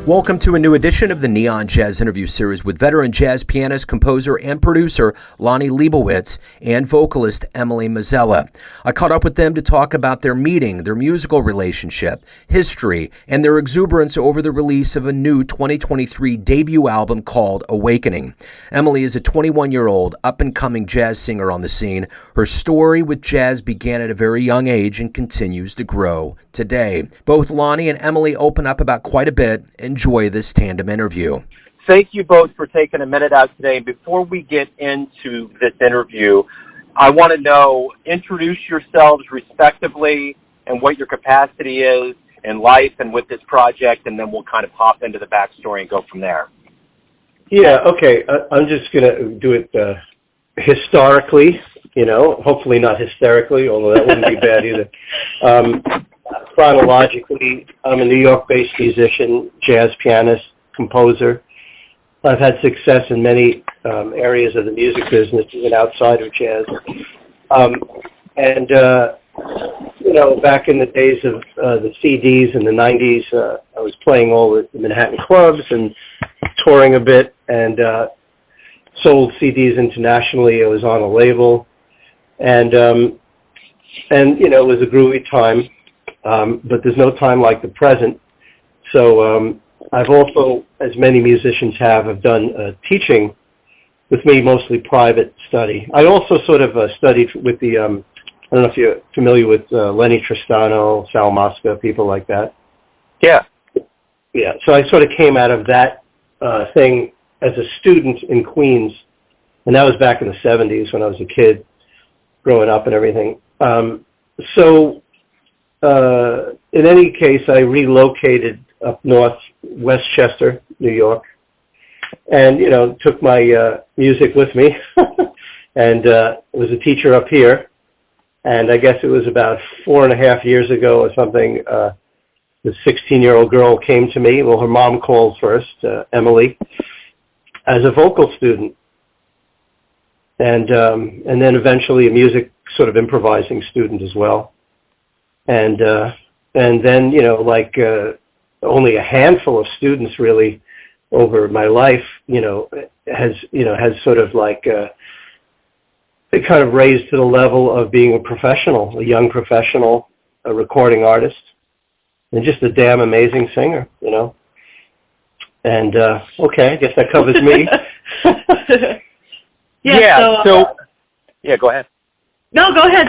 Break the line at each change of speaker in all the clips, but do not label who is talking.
Welcome to a new edition of the Neon Jazz interview series with veteran jazz pianist, composer, and producer Lonnie Leibowitz and vocalist Emily Mazella. I caught up with them to talk about their meeting, their musical relationship, history, and their exuberance over the release of a new 2023 debut album called Awakening. Emily is a 21-year-old up-and-coming jazz singer on the scene. Her story with jazz began at a very young age and continues to grow today. Both Lonnie and Emily open up about quite a bit. Enjoy this tandem interview.
Thank you both for taking a minute out today. Before we get into this interview, I want to know, introduce yourselves respectively and what your capacity is in life and with this project, and then we'll kind of hop into the backstory and go from there.
Yeah, okay. I'm just going to do it historically, hopefully not hysterically, although that wouldn't be bad either. Chronologically, I'm a New York-based musician, jazz pianist, composer. I've had success in many areas of the music business, even outside of jazz. Back in the days of the CDs in the 90s, I was playing all the Manhattan clubs and touring a bit, and sold CDs internationally. I was on a label, and it was a groovy time. But there's no time like the present. So I've also, as many musicians have done teaching with me, mostly private study. I also sort of studied with the, I don't know if you're familiar with Lenny Tristano, Sal Mosca, people like that.
Yeah.
Yeah, so I sort of came out of that thing as a student in Queens, and that was back in the 70s when I was a kid, growing up and everything. In any case, I relocated up north, Westchester, New York, and, took my music with me and was a teacher up here. And I guess it was about 4.5 years ago or something, this 16-year-old girl came to me. Well, her mom called first, Emily, as a vocal student. And then eventually a music sort of improvising student as well. And then, only a handful of students really over my life, has sort of it kind of raised to the level of being a professional, a young professional, a recording artist, and just a damn amazing singer, And, okay, I guess that covers me.
Yeah, go ahead.
No, go ahead.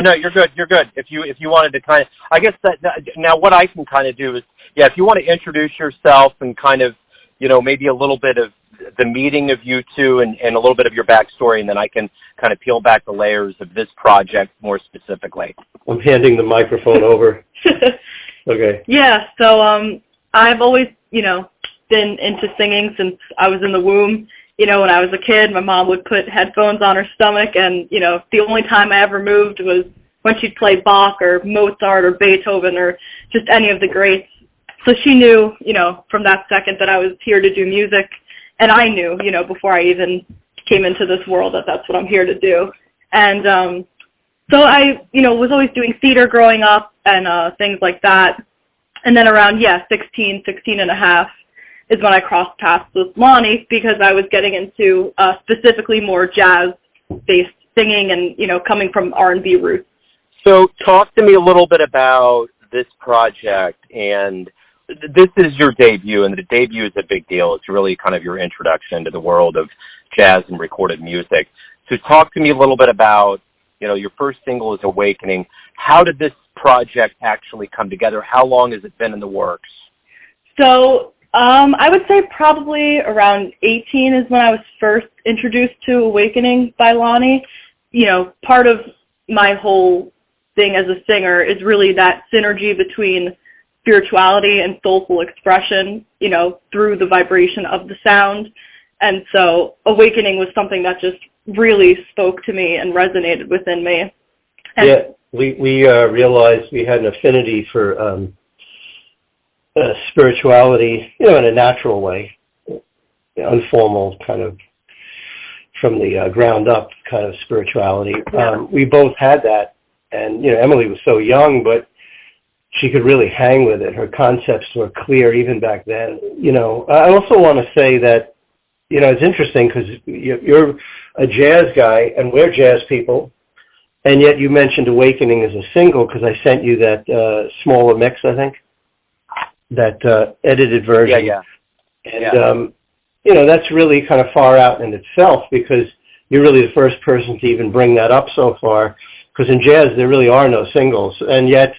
No, you're good. If you wanted to kind of, I guess that now what I can kind of do is, if you want to introduce yourself and kind of, maybe a little bit of the meeting of you two and a little bit of your backstory, and then I can kind of peel back the layers of this project more specifically.
I'm handing the microphone over. Okay.
Yeah, so I've always, been into singing since I was in the womb. When I was a kid, my mom would put headphones on her stomach, and, the only time I ever moved was when she'd play Bach or Mozart or Beethoven or just any of the greats. So she knew, from that second that I was here to do music, and I knew, before I even came into this world that that's what I'm here to do. And so I, was always doing theater growing up and things like that. And then around, 16 and a half, is when I crossed paths with Lonnie, because I was getting into specifically more jazz-based singing and, coming from R&B roots.
So talk to me a little bit about this project. And this is your debut, and the debut is a big deal. It's really kind of your introduction to the world of jazz and recorded music. So talk to me a little bit about, your first single is Awakening. How did this project actually come together? How long has it been in the works?
So I would say probably around 18 is when I was first introduced to Awakening by Lonnie. Part of my whole thing as a singer is really that synergy between spirituality and soulful expression, through the vibration of the sound. And so Awakening was something that just really spoke to me and resonated within me. And
we realized we had an affinity for spirituality, in a natural way, informal kind of from the ground up kind of spirituality. We both had that, and Emily was so young, but she could really hang with it. Her concepts were clear even back then. I also want to say that it's interesting because you're a jazz guy and we're jazz people, and yet you mentioned Awakening as a single because I sent you that smaller mix, I think, that edited version.
Yeah.
And that's really kind of far out in itself because you're really the first person to even bring that up so far, because in jazz there really are no singles, and yet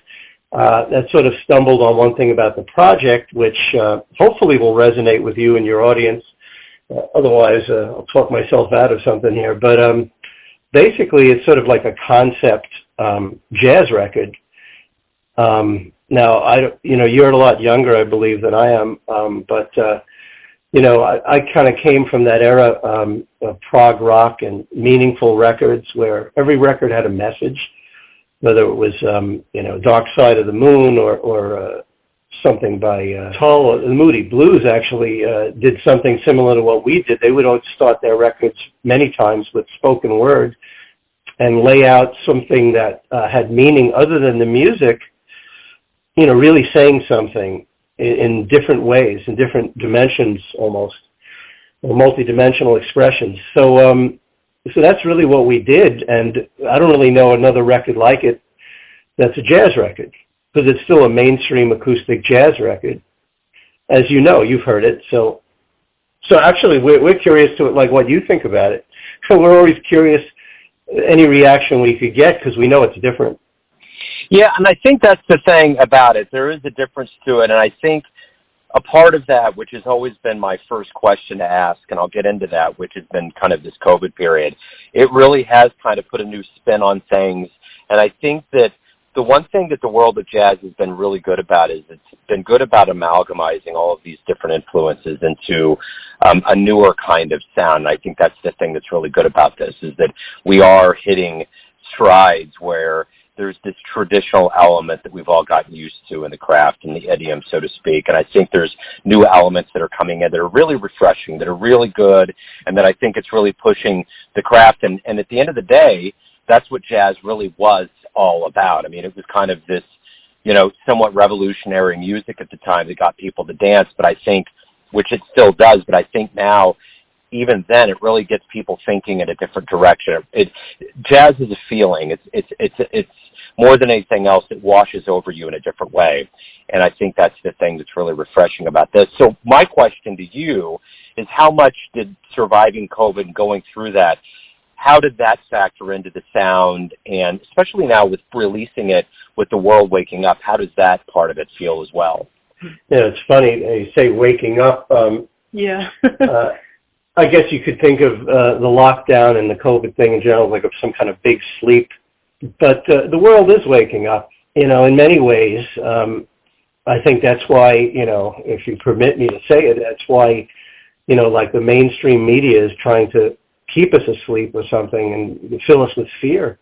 that sort of stumbled on one thing about the project, which hopefully will resonate with you and your audience. Otherwise, I'll talk myself out of something here. But basically, it's sort of like a concept jazz record. Now, you're a lot younger, I believe, than I am, but I kind of came from that era of prog rock and meaningful records where every record had a message, whether it was, Dark Side of the Moon or something by Tull. The Moody Blues actually did something similar to what we did. They would always start their records many times with spoken word and lay out something that had meaning other than the music, really saying something in different ways, in different dimensions almost, or multidimensional expressions. So that's really what we did, and I don't really know another record like it that's a jazz record, because it's still a mainstream acoustic jazz record. As you know, you've heard it. So actually, we're curious to like what you think about it. So we're always curious any reaction we could get because we know it's different.
Yeah, and I think that's the thing about it. There is a difference to it, and I think a part of that, which has always been my first question to ask, and I'll get into that, which has been kind of this COVID period, it really has kind of put a new spin on things, and I think that the one thing that the world of jazz has been really good about is it's been good about amalgamizing all of these different influences into a newer kind of sound, and I think that's the thing that's really good about this, is that we are hitting strides where there's this traditional element that we've all gotten used to in the craft and the idiom, so to speak. And I think there's new elements that are coming in that are really refreshing, that are really good, and that I think it's really pushing the craft. And at the end of the day, that's what jazz really was all about. I mean, it was kind of this, somewhat revolutionary music at the time that got people to dance, but I think, which it still does, but I think now, even then, it really gets people thinking in a different direction. Jazz is a feeling. It's more than anything else, it washes over you in a different way. And I think that's the thing that's really refreshing about this. So my question to you is, how much did surviving COVID and going through that, how did that factor into the sound? And especially now with releasing it, with the world waking up, how does that part of it feel as well?
Yeah, it's funny. You say waking up.
Yeah.
I guess you could think of the lockdown and the COVID thing in general like of some kind of big sleep. But the world is waking up, in many ways. I think that's why, if you permit me to say it, that's why, like the mainstream media is trying to keep us asleep or something and fill us with fear.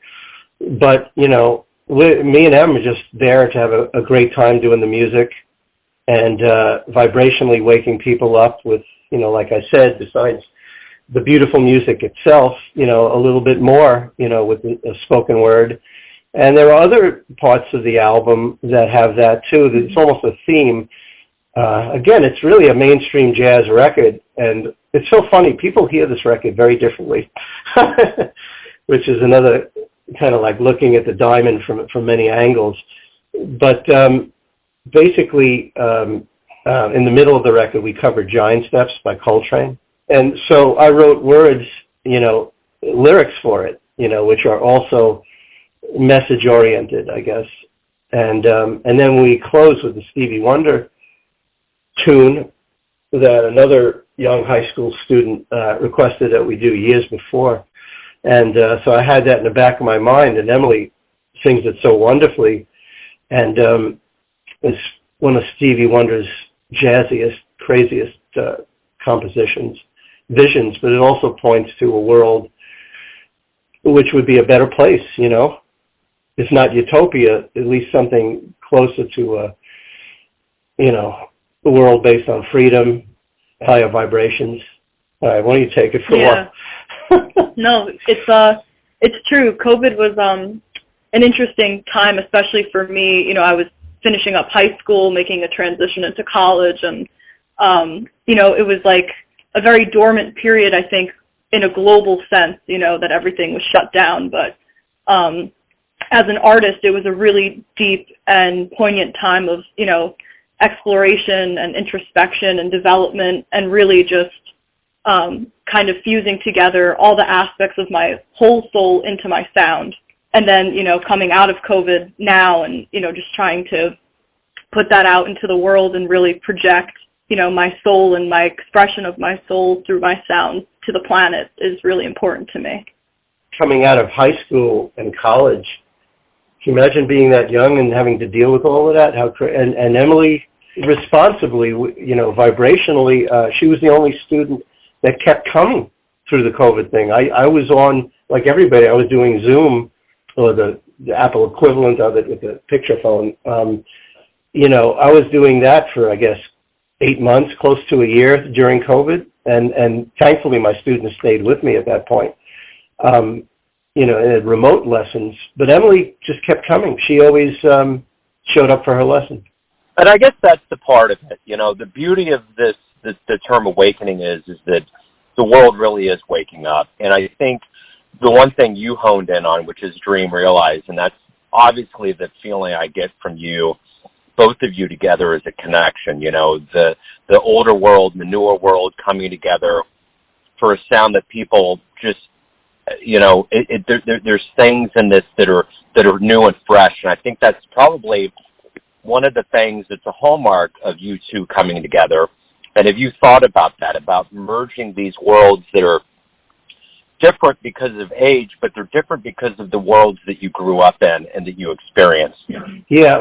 But, me and Em are just there to have a great time doing the music and vibrationally waking people up with, like I said, besides the beautiful music itself, a little bit more, with the spoken word. And there are other parts of the album that have that too. It's almost a theme. Again, it's really a mainstream jazz record, and it's so funny. People hear this record very differently, which is another kind of like looking at the diamond from many angles. But basically, in the middle of the record, we covered Giant Steps by Coltrane. And so I wrote words, lyrics for it, which are also message-oriented, I guess. And then we close with the Stevie Wonder tune that another young high school student requested that we do years before. And so I had that in the back of my mind, and Emily sings it so wonderfully. And it's one of Stevie Wonder's jazziest, craziest compositions, visions, but it also points to a world which would be a better place, if not utopia, at least something closer to a world based on freedom, higher vibrations. All right, why don't you take it for a while?
No, it's true. COVID was an interesting time, especially for me. You know, I was finishing up high school, making a transition into college, and you know, it was like a very dormant period, I think, in a global sense, you know, that everything was shut down. But as an artist, it was a really deep and poignant time of, you know, exploration and introspection and development, and really just kind of fusing together all the aspects of my whole soul into my sound. And then, you know, coming out of COVID now and, you know, just trying to put that out into the world and really project, you know, my soul and my expression of my soul through my sound to the planet is really important to me.
Coming out of high school and college, can you imagine being that young and having to deal with all of that? And Emily, responsibly, you know, vibrationally, she was the only student that kept coming through the COVID thing. I was on, like everybody, I was doing Zoom, or the Apple equivalent of it with the picture phone. You know, I was doing that for, I guess, 8 months, close to a year during COVID, and thankfully my students stayed with me at that point. You know, in remote lessons, but Emily just kept coming. She always showed up for her lesson.
And I guess that's the part of it. You know, the beauty of the term awakening is that the world really is waking up. And I think the one thing you honed in on, which is dream realized, and that's obviously the feeling I get from you, both of you together, is a connection. You know, the older world and the newer world coming together for a sound that people just, you know, there's things in this that are new and fresh, and I think that's probably one of the things that's a hallmark of you two coming together. And have you thought about that, about merging these worlds that are different because of age, but they're different because of the worlds that you grew up in and that you experienced?
Yeah,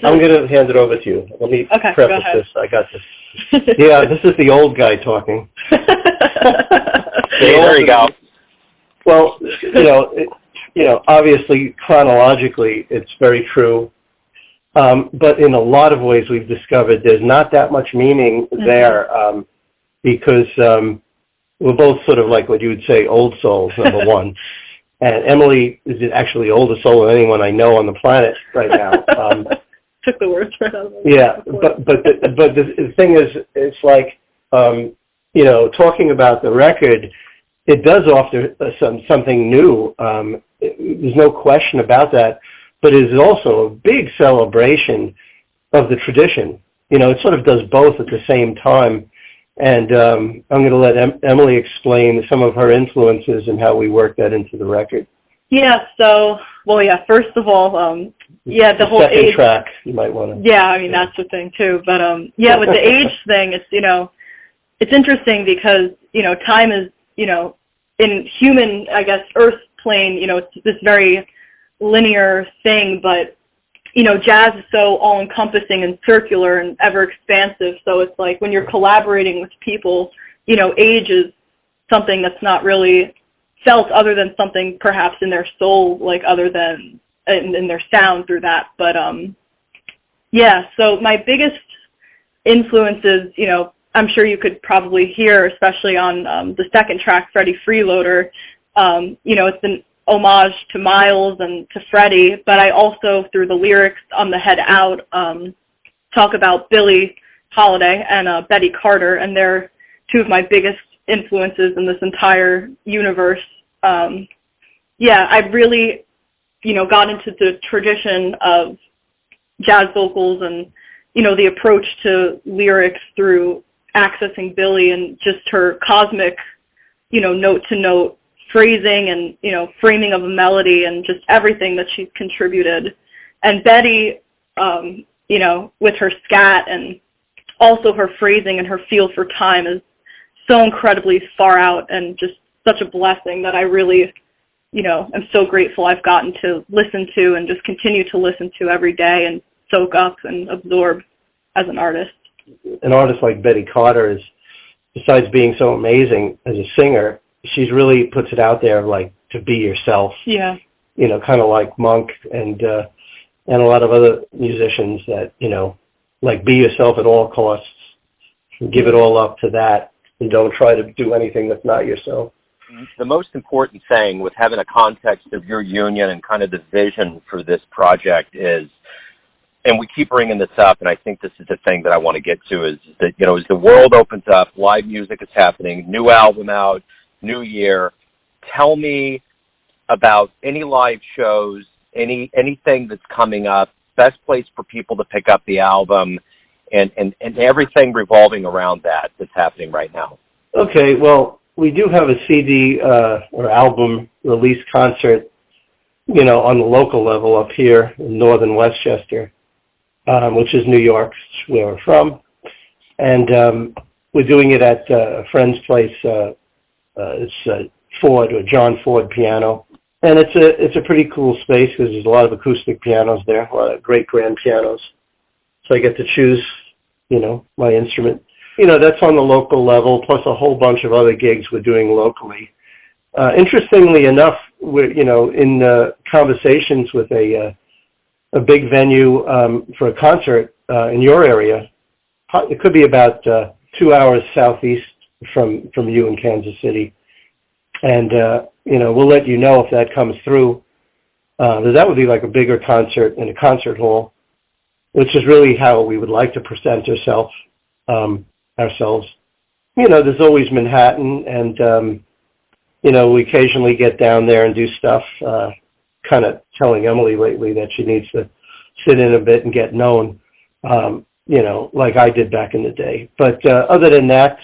I'm going to hand it over to you. Let me preface this. I got this. Yeah, this is the old guy talking.
There you go.
Well, you know, obviously, chronologically, it's very true. But in a lot of ways, we've discovered there's not that much meaning there because we're both sort of like what you would say old souls, number one. And Emily is actually the oldest soul of anyone I know on the planet right now.
Took the words right out of my mouth.
Yeah, but the thing is, it's like, you know, talking about the record, it does offer something new. There's no question about that. But it is also a big celebration of the tradition. You know, it sort of does both at the same time. And I'm going to let Emily explain some of her influences and how we work that into the record.
Yeah, so, well, yeah, first of all, the whole
second
age
track, you might want to.
Yeah, I mean, that's the thing, too. But, yeah, with the age thing, it's, you know, it's interesting because, you know, time is, you know, in human, I guess, Earth plane, you know, it's this very linear thing, but, you know, jazz is so all-encompassing and circular and ever-expansive, so it's like when you're collaborating with people, you know, age is something that's not really felt other than something perhaps in their soul, like other than in their sound through that. But, yeah, so my biggest influences, you know, I'm sure you could probably hear, especially on the second track, Freddie Freeloader, you know, it's an homage to Miles and to Freddie, but I also, through the lyrics on the Head Out, talk about Billie Holiday and Betty Carter, and they're two of my biggest influences in this entire universe. Yeah, I really, you know, got into the tradition of jazz vocals and, you know, the approach to lyrics through accessing Billie and just her cosmic, you know, note-to-note phrasing and, you know, framing of a melody and just everything that she's contributed. And Betty, you know, with her scat and also her phrasing and her feel for time is so incredibly far out and just such a blessing that I really, you know, I'm so grateful I've gotten to listen to and just continue to listen to every day and soak up and absorb as an artist.
An artist like Betty Carter is, besides being so amazing as a singer, she's really puts it out there, like, to be yourself. Yeah. You know, kind of like Monk and a lot of other musicians that, you know, like, be yourself at all costs. Give it all up to that and don't try to do anything that's not yourself.
the most important thing with having a context of your union and kind of the vision for this project is, and we keep bringing this up, and I think this is the thing that I want to get to, is that, you know, as the world opens up, live music is happening, new album out, new year. Tell me about any live shows, anything that's coming up, best place for people to pick up the album, and everything revolving around that's happening right now.
Okay, well, we do have a CD or album release concert, you know, on the local level up here in northern Westchester, which is New York, where we're from. And we're doing it at a friend's place. It's Ford, or John Ford Piano. And it's a pretty cool space because there's a lot of acoustic pianos there, a lot of great grand pianos. So I get to choose, you know, my instrument. You know, that's on the local level, plus a whole bunch of other gigs we're doing locally. Interestingly enough, we're, you know, in conversations with a big venue for a concert in your area. It could be about 2 hours southeast from you in Kansas City. And, you know, we'll let you know if that comes through. That would be like a bigger concert in a concert hall, which is really how we would like to present ourselves. You know, there's always Manhattan, and, you know, we occasionally get down there and do stuff, kind of telling Emily lately that she needs to sit in a bit and get known, you know, like I did back in the day. But other than that,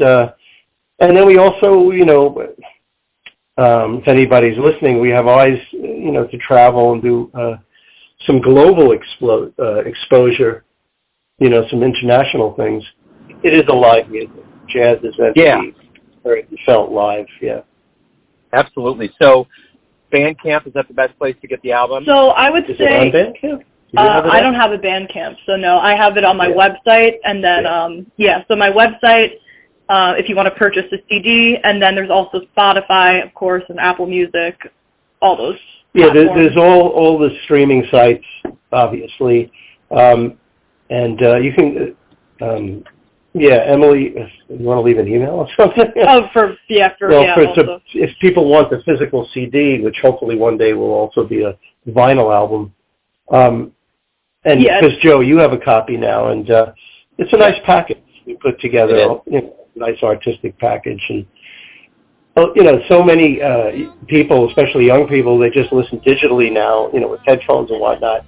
and then we also, you know, if anybody's listening, we have eyes, you know, to travel and do some global exposure, you know, some international things. It is a live music. Jazz is meant to be felt live, yeah.
Absolutely. So, Bandcamp, is that the best place to get the album?
So I would
Is
say...
it on Bandcamp?
I don't have a Bandcamp, so no. I have it on my website, and then, so my website, if you want to purchase a CD, and then there's also Spotify, of course, and Apple Music, all those platforms.
There's all the streaming sites, obviously, and you can, Emily, you want to leave an email or something? If people want the physical CD, which hopefully one day will also be a vinyl album, and because Joe, you have a copy now, and it's a nice package we put together, you know, nice artistic package, and you know, so many people, especially young people, they just listen digitally now, you know, with headphones and whatnot,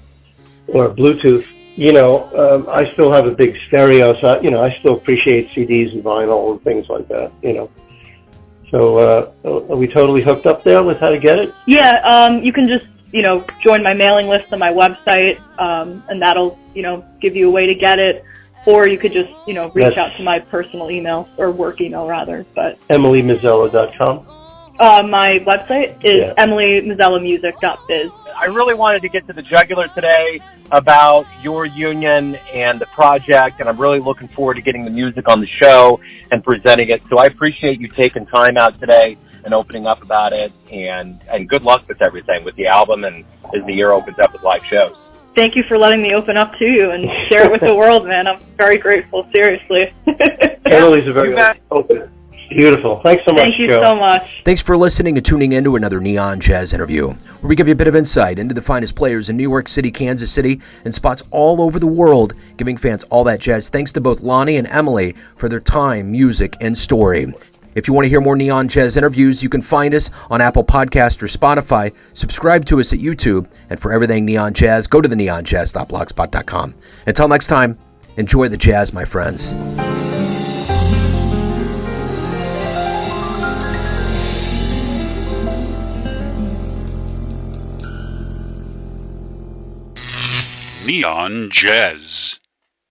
or Bluetooth. You know, I still have a big stereo, so, you know, I still appreciate CDs and vinyl and things like that, you know. So, are we totally hooked up there with how to get it?
Yeah, you can just, you know, join my mailing list on my website, and that'll, you know, give you a way to get it. Or you could just, you know, reach out to my personal email, or work email, rather. But
EmilyMazella.com?
My website is EmilyMazellaMusic.biz.
I really wanted to get to the jugular today about your union and the project, and I'm really looking forward to getting the music on the show and presenting it. So I appreciate you taking time out today and opening up about it, and good luck with everything, with the album, and as the year opens up with live shows.
Thank you for letting me open up to you and share it with the world, man. I'm very grateful, seriously.
Emily's a very open. Beautiful. Thanks so much,
Thank you
Joe.
so much.
Thanks for listening and tuning in to another Neon Jazz interview, where we give you a bit of insight into the finest players in New York City, Kansas City, and spots all over the world, giving fans all that jazz. Thanks to both Lonnie and Emily for their time, music, and story. If you want to hear more Neon Jazz interviews, you can find us on Apple Podcast or Spotify. Subscribe to us at YouTube. And for everything Neon Jazz, go to the neonjazz.blogspot.com. Until next time, enjoy the jazz, my friends.
Neon Jazz.